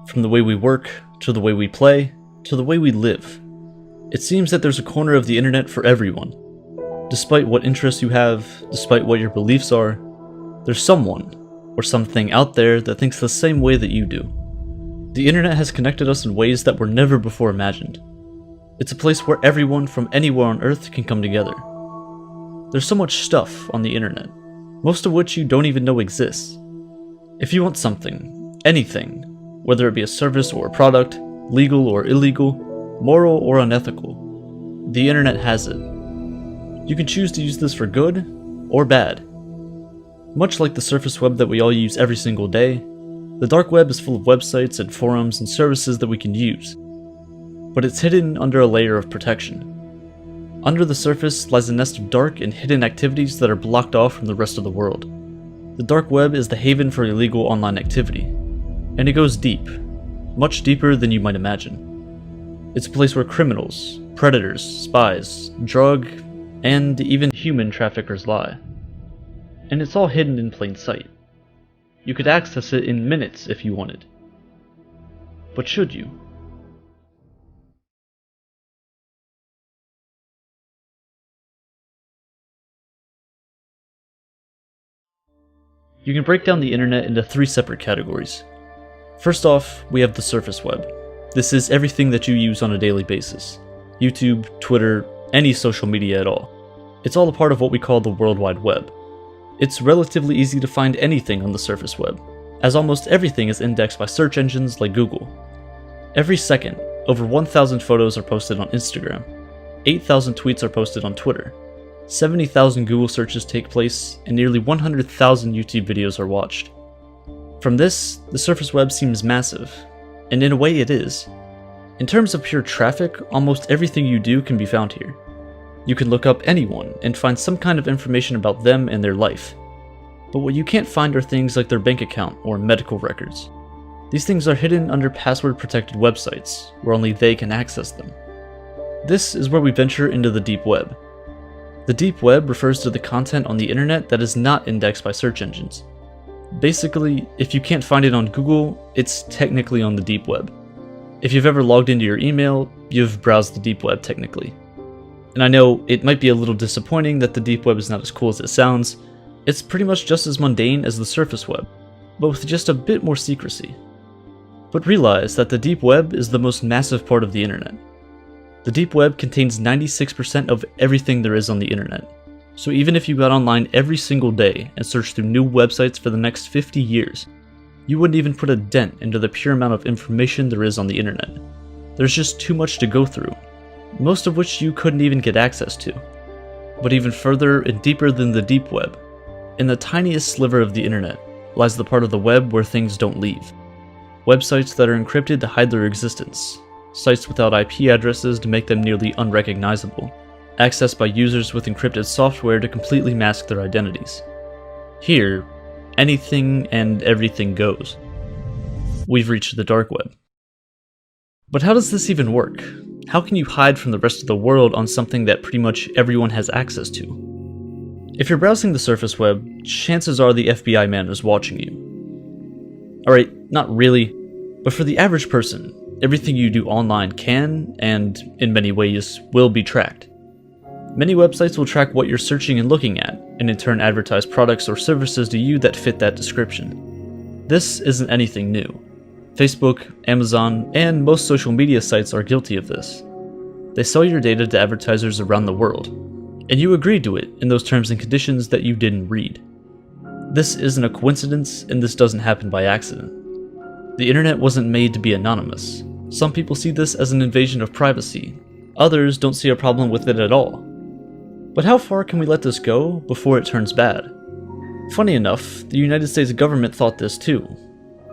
From the way we work, to the way we play, to the way we live. It seems that there's a corner of the internet for everyone. Despite what interests you have, despite what your beliefs are, there's someone, or something out there that thinks the same way that you do. The internet has connected us in ways that were never before imagined. It's a place where everyone from anywhere on Earth can come together. There's so much stuff on the internet, most of which you don't even know exists. If you want something, anything, whether it be a service or a product, legal or illegal, moral or unethical, the internet has it. You can choose to use this for good or bad. Much like the surface web that we all use every single day, the dark web is full of websites and forums and services that we can use. But it's hidden under a layer of protection. Under the surface lies a nest of dark and hidden activities that are blocked off from the rest of the world. The dark web is the haven for illegal online activity, and it goes deep, much deeper than you might imagine. It's a place where criminals, predators, spies, drug, and even human traffickers lie. And it's all hidden in plain sight. You could access it in minutes if you wanted. But should you? You can break down the internet into 3 separate categories. First off, we have the surface web. This is everything that you use on a daily basis. YouTube, Twitter, any social media at all. It's all a part of what we call the World Wide Web. It's relatively easy to find anything on the surface web, as almost everything is indexed by search engines like Google. Every second, over 1,000 photos are posted on Instagram, 8,000 tweets are posted on Twitter, 70,000 Google searches take place, and nearly 100,000 YouTube videos are watched. From this, the surface web seems massive, and in a way it is. In terms of pure traffic, almost everything you do can be found here. You can look up anyone and find some kind of information about them and their life. But what you can't find are things like their bank account or medical records. These things are hidden under password-protected websites, where only they can access them. This is where we venture into the deep web. The deep web refers to the content on the internet that is not indexed by search engines. Basically, if you can't find it on Google, it's technically on the deep web. If you've ever logged into your email, you've browsed the deep web technically. And I know it might be a little disappointing that the deep web is not as cool as it sounds. It's pretty much just as mundane as the surface web, but with just a bit more secrecy. But realize that the deep web is the most massive part of the internet. The deep web contains 96% of everything there is on the internet. So even if you got online every single day and searched through new websites for the next 50 years, you wouldn't even put a dent into the pure amount of information there is on the internet. There's just too much to go through, most of which you couldn't even get access to. But even further and deeper than the deep web, in the tiniest sliver of the internet, lies the part of the web where things don't leave. Websites that are encrypted to hide their existence, sites without IP addresses to make them nearly unrecognizable, accessed by users with encrypted software to completely mask their identities. Here, anything and everything goes. We've reached the dark web. But how does this even work? How can you hide from the rest of the world on something that pretty much everyone has access to? If you're browsing the surface web, chances are the FBI man is watching you. Alright, not really, but for the average person, everything you do online can, and in many ways, will be tracked. Many websites will track what you're searching and looking at, and in turn advertise products or services to you that fit that description. This isn't anything new. Facebook, Amazon, and most social media sites are guilty of this. They sell your data to advertisers around the world, and you agreed to it in those terms and conditions that you didn't read. This isn't a coincidence, and this doesn't happen by accident. The internet wasn't made to be anonymous. Some people see this as an invasion of privacy. Others don't see a problem with it at all. But how far can we let this go before it turns bad? Funny enough, the United States government thought this too,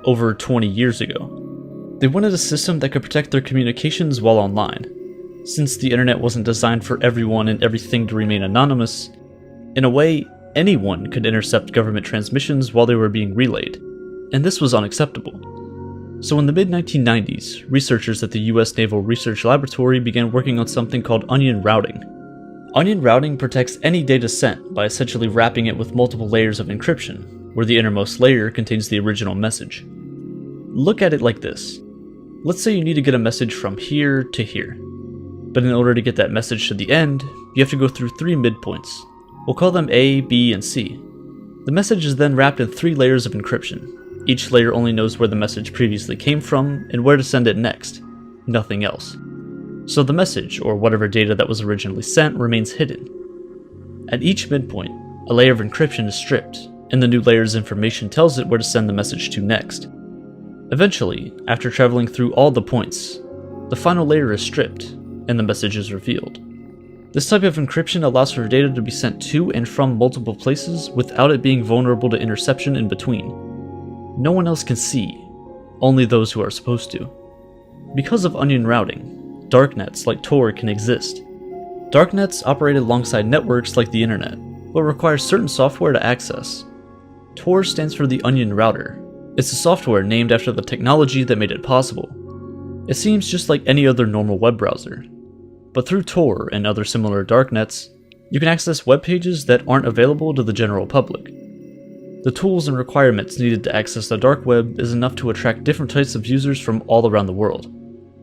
over 20 years ago. They wanted a system that could protect their communications while online. Since the internet wasn't designed for everyone and everything to remain anonymous, in a way, anyone could intercept government transmissions while they were being relayed, and this was unacceptable. So in the mid-1990s, researchers at the US Naval Research Laboratory began working on something called onion routing. Onion routing protects any data sent by essentially wrapping it with multiple layers of encryption, where the innermost layer contains the original message. Look at it like this. Let's say you need to get a message from here to here. But in order to get that message to the end, you have to go through 3 midpoints. We'll call them A, B, and C. The message is then wrapped in 3 layers of encryption. Each layer only knows where the message previously came from and where to send it next. Nothing else. So the message, or whatever data that was originally sent, remains hidden. At each midpoint, a layer of encryption is stripped, and the new layer's information tells it where to send the message to next. Eventually, after traveling through all the points, the final layer is stripped, and the message is revealed. This type of encryption allows for data to be sent to and from multiple places without it being vulnerable to interception in between. No one else can see, only those who are supposed to. Because of onion routing, darknets like Tor can exist. Darknets operate alongside networks like the internet, but require certain software to access. Tor stands for the Onion Router. It's a software named after the technology that made it possible. It seems just like any other normal web browser. But through Tor and other similar darknets, you can access web pages that aren't available to the general public. The tools and requirements needed to access the dark web is enough to attract different types of users from all around the world.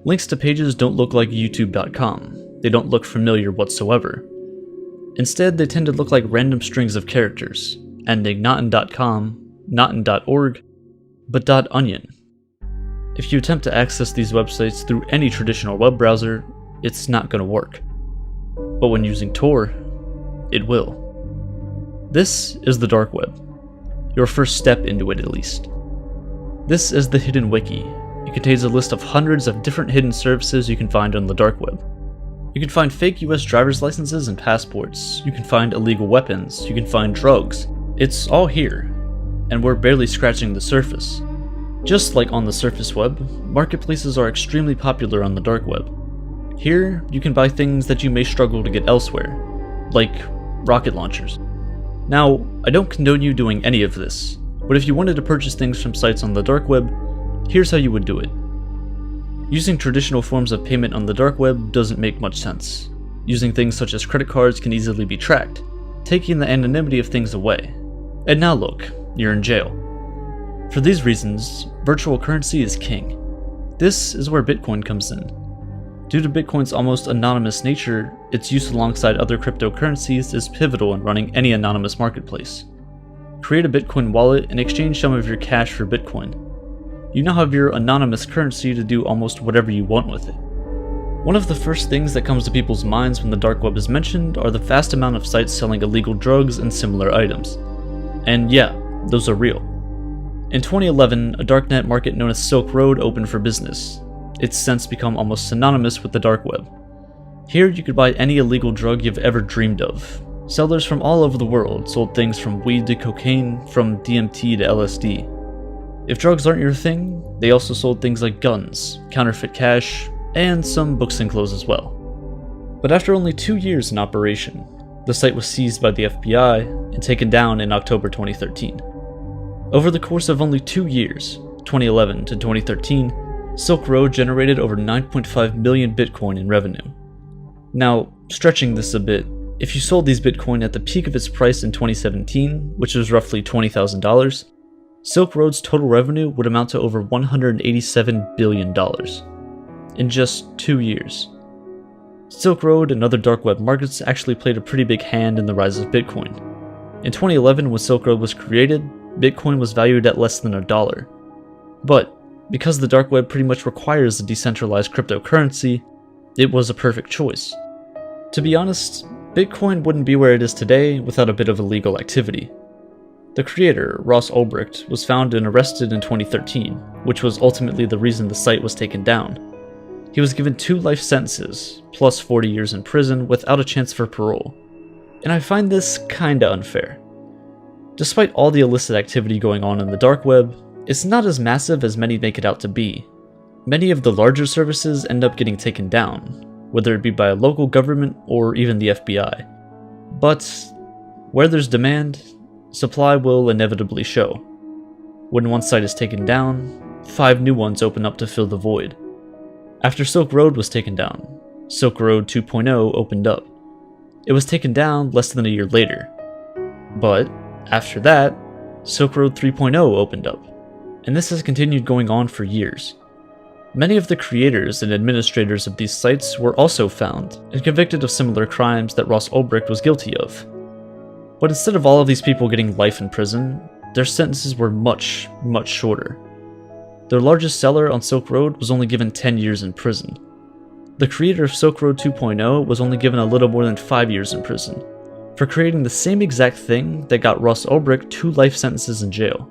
Links to pages don't look like youtube.com. They don't look familiar whatsoever. Instead, they tend to look like random strings of characters, ending not in .com, not in .org, but .onion. If you attempt to access these websites through any traditional web browser, it's not going to work. But when using Tor, it will. This is the dark web. Your first step into it, at least. This is the Hidden Wiki. It contains a list of hundreds of different hidden services you can find on the dark web. You can find fake US driver's licenses and passports. You can find illegal weapons. You can find drugs. It's all here. And we're barely scratching the surface. Just like on the surface web, marketplaces are extremely popular on the dark web. Here, you can buy things that you may struggle to get elsewhere, like rocket launchers. Now, I don't condone you doing any of this, but if you wanted to purchase things from sites on the dark web, here's how you would do it. Using traditional forms of payment on the dark web doesn't make much sense. Using things such as credit cards can easily be tracked, taking the anonymity of things away. And now look, you're in jail. For these reasons, virtual currency is king. This is where Bitcoin comes in. Due to Bitcoin's almost anonymous nature, its use alongside other cryptocurrencies is pivotal in running any anonymous marketplace. Create a Bitcoin wallet and exchange some of your cash for Bitcoin. You now have your anonymous currency to do almost whatever you want with it. One of the first things that comes to people's minds when the dark web is mentioned are the vast amount of sites selling illegal drugs and similar items. And yeah, those are real. In 2011, a darknet market known as Silk Road opened for business. It's since become almost synonymous with the dark web. Here you could buy any illegal drug you've ever dreamed of. Sellers from all over the world sold things from weed to cocaine, from DMT to LSD. If drugs aren't your thing, they also sold things like guns, counterfeit cash, and some books and clothes as well. But after only 2 years in operation, the site was seized by the FBI and taken down in October 2013. Over the course of only 2 years, 2011 to 2013, Silk Road generated over 9.5 million Bitcoin in revenue. Now, stretching this a bit, if you sold these Bitcoin at the peak of its price in 2017, which was roughly $20,000, Silk Road's total revenue would amount to over $187 billion in just 2 years. Silk Road and other dark web markets actually played a pretty big hand in the rise of Bitcoin. In 2011, when Silk Road was created, Bitcoin was valued at less than $1. But because the dark web pretty much requires a decentralized cryptocurrency, it was a perfect choice. To be honest, Bitcoin wouldn't be where it is today without a bit of illegal activity. The creator, Ross Ulbricht, was found and arrested in 2013, which was ultimately the reason the site was taken down. He was given 2 life sentences, plus 40 years in prison without a chance for parole. And I find this kinda unfair. Despite all the illicit activity going on in the dark web, it's not as massive as many make it out to be. Many of the larger services end up getting taken down, whether it be by a local government or even the FBI. But where there's demand, supply will inevitably show. When one site is taken down, 5 new ones open up to fill the void. After Silk Road was taken down, Silk Road 2.0 opened up. It was taken down less than a year later. But after that, Silk Road 3.0 opened up. and this has continued going on for years. Many of the creators and administrators of these sites were also found and convicted of similar crimes that Ross Ulbricht was guilty of. But instead of all of these people getting life in prison, their sentences were much, much shorter. Their largest seller on Silk Road was only given 10 years in prison. The creator of Silk Road 2.0 was only given a little more than 5 years in prison, for creating the same exact thing that got Ross Ulbricht 2 life sentences in jail.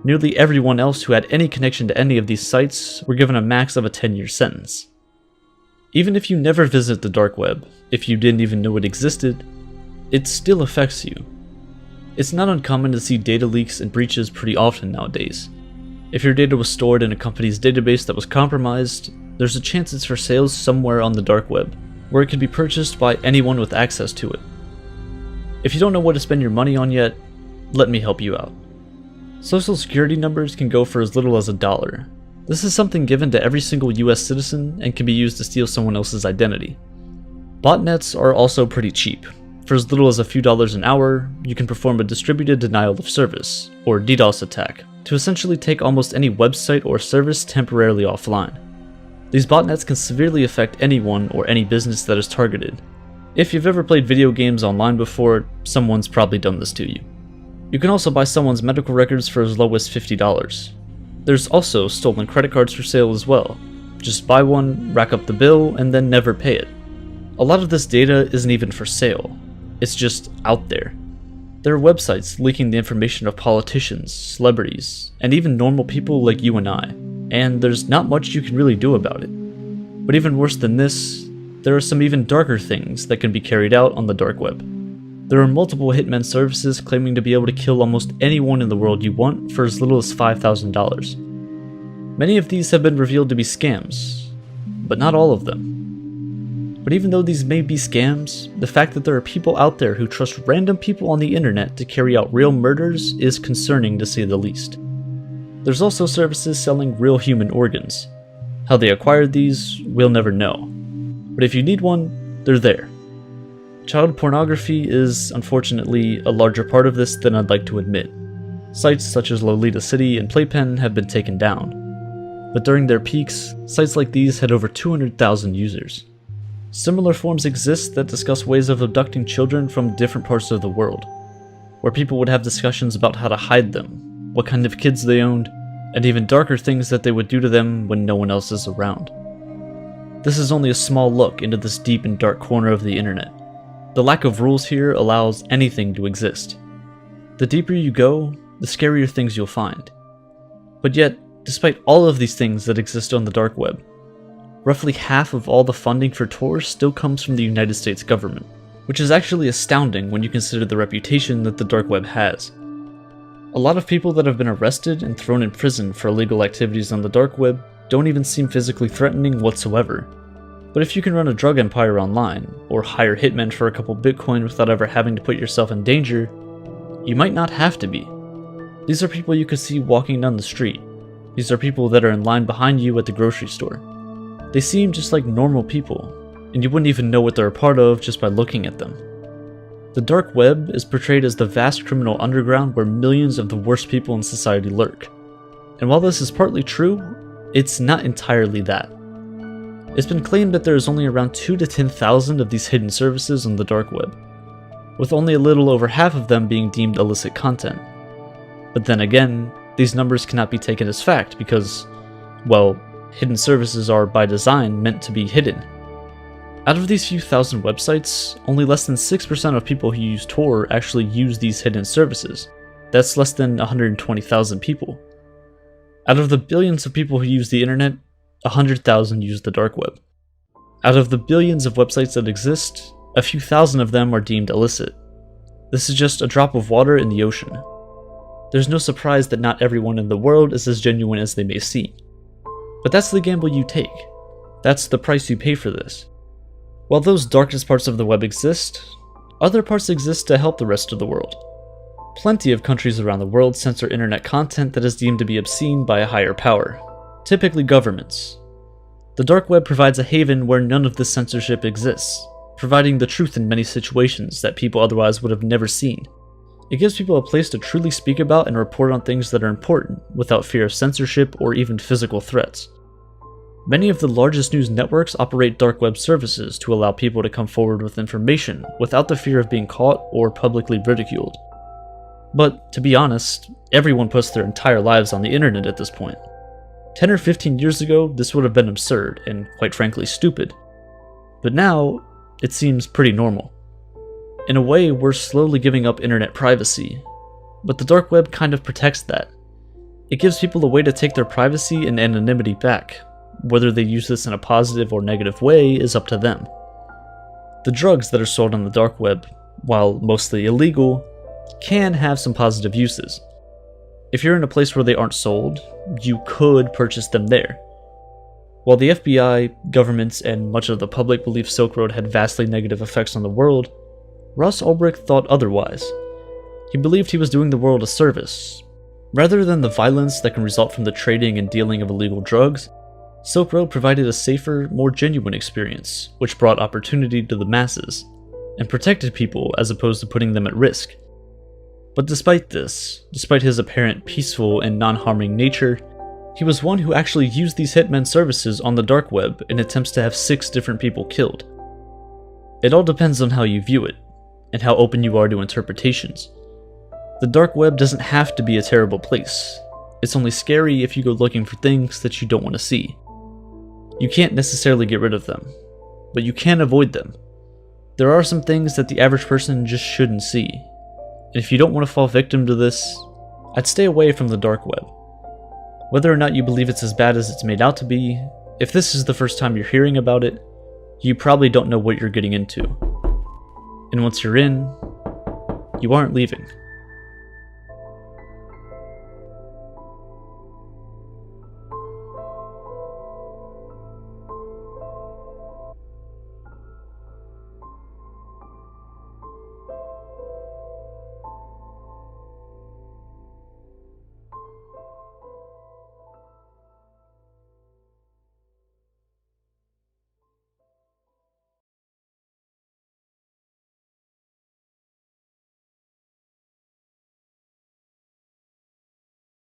Nearly everyone else who had any connection to any of these sites were given a max of a 10-year sentence. Even if you never visit the dark web, if you didn't even know it existed, it still affects you. It's not uncommon to see data leaks and breaches pretty often nowadays. If your data was stored in a company's database that was compromised, there's a chance it's for sale somewhere on the dark web, where it can be purchased by anyone with access to it. If you don't know what to spend your money on yet, let me help you out. Social security numbers can go for as little as $1. This is something given to every single US citizen and can be used to steal someone else's identity. Botnets are also pretty cheap. For as little as a few dollars an hour, you can perform a distributed denial of service, or DDoS attack, to essentially take almost any website or service temporarily offline. These botnets can severely affect anyone or any business that is targeted. If you've ever played video games online before, someone's probably done this to you. You can also buy someone's medical records for as low as $50. There's also stolen credit cards for sale as well. Just buy one, rack up the bill, and then never pay it. A lot of this data isn't even for sale. It's just out there. There are websites leaking the information of politicians, celebrities, and even normal people like you and I, and there's not much you can really do about it. But even worse than this, there are some even darker things that can be carried out on the dark web. There are multiple hitman services claiming to be able to kill almost anyone in the world you want for as little as $5,000. Many of these have been revealed to be scams, but not all of them. But even though these may be scams, the fact that there are people out there who trust random people on the internet to carry out real murders is concerning to say the least. There's also services selling real human organs. How they acquired these, we'll never know. But if you need one, they're there. Child pornography is, unfortunately, a larger part of this than I'd like to admit. Sites such as Lolita City and Playpen have been taken down. But during their peaks, sites like these had over 200,000 users. Similar forums exist that discuss ways of abducting children from different parts of the world, where people would have discussions about how to hide them, what kind of kids they owned, and even darker things that they would do to them when no one else is around. This is only a small look into this deep and dark corner of the internet. The lack of rules here allows anything to exist. The deeper you go, the scarier things you'll find. But yet, despite all of these things that exist on the dark web, roughly half of all the funding for Tor still comes from the United States government, which is actually astounding when you consider the reputation that the dark web has. A lot of people that have been arrested and thrown in prison for illegal activities on the dark web don't even seem physically threatening whatsoever. But if you can run a drug empire online, or hire hitmen for a couple Bitcoin without ever having to put yourself in danger, you might not have to be. These are people you could see walking down the street. These are people that are in line behind you at the grocery store. They seem just like normal people, and you wouldn't even know what they're a part of just by looking at them. The dark web is portrayed as the vast criminal underground where millions of the worst people in society lurk. And while this is partly true, it's not entirely that. It's been claimed that there is only around 2,000 to 10,000 of these hidden services on the dark web, with only a little over half of them being deemed illicit content. But then again, these numbers cannot be taken as fact because, well, hidden services are by design meant to be hidden. Out of these few thousand websites, only less than 6% of people who use Tor actually use these hidden services. That's less than 120,000 people. Out of the billions of people who use the internet, 100,000 use the dark web. Out of the billions of websites that exist, a few thousand of them are deemed illicit. This is just a drop of water in the ocean. There's no surprise that not everyone in the world is as genuine as they may seem. But that's the gamble you take. That's the price you pay for this. While those darkest parts of the web exist, other parts exist to help the rest of the world. Plenty of countries around the world censor internet content that is deemed to be obscene by a higher power, typically governments. The dark web provides a haven where none of this censorship exists, providing the truth in many situations that people otherwise would have never seen. It gives people a place to truly speak about and report on things that are important, without fear of censorship or even physical threats. Many of the largest news networks operate dark web services to allow people to come forward with information without the fear of being caught or publicly ridiculed. But, to be honest, everyone puts their entire lives on the internet at this point. 10 or 15 years ago, this would have been absurd and, quite frankly, stupid. But now, it seems pretty normal. In a way, we're slowly giving up internet privacy, but the dark web kind of protects that. It gives people a way to take their privacy and anonymity back. Whether they use this in a positive or negative way is up to them. The drugs that are sold on the dark web, while mostly illegal, can have some positive uses. If you're in a place where they aren't sold, you could purchase them there. While the FBI, governments, and much of the public believe Silk Road had vastly negative effects on the world, Ross Ulbricht thought otherwise. He believed he was doing the world a service. Rather than the violence that can result from the trading and dealing of illegal drugs, Silk Road provided a safer, more genuine experience, which brought opportunity to the masses, and protected people as opposed to putting them at risk. But despite this, despite his apparent peaceful and non-harming nature, he was one who actually used these hitmen services on the dark web in attempts to have 6 different people killed. It all depends on how you view it, and how open you are to interpretations. The dark web doesn't have to be a terrible place. It's only scary if you go looking for things that you don't want to see. You can't necessarily get rid of them, but you can avoid them. There are some things that the average person just shouldn't see, and if you don't want to fall victim to this, I'd stay away from the dark web. Whether or not you believe it's as bad as it's made out to be, if this is the first time you're hearing about it, you probably don't know what you're getting into. And once you're in, you aren't leaving.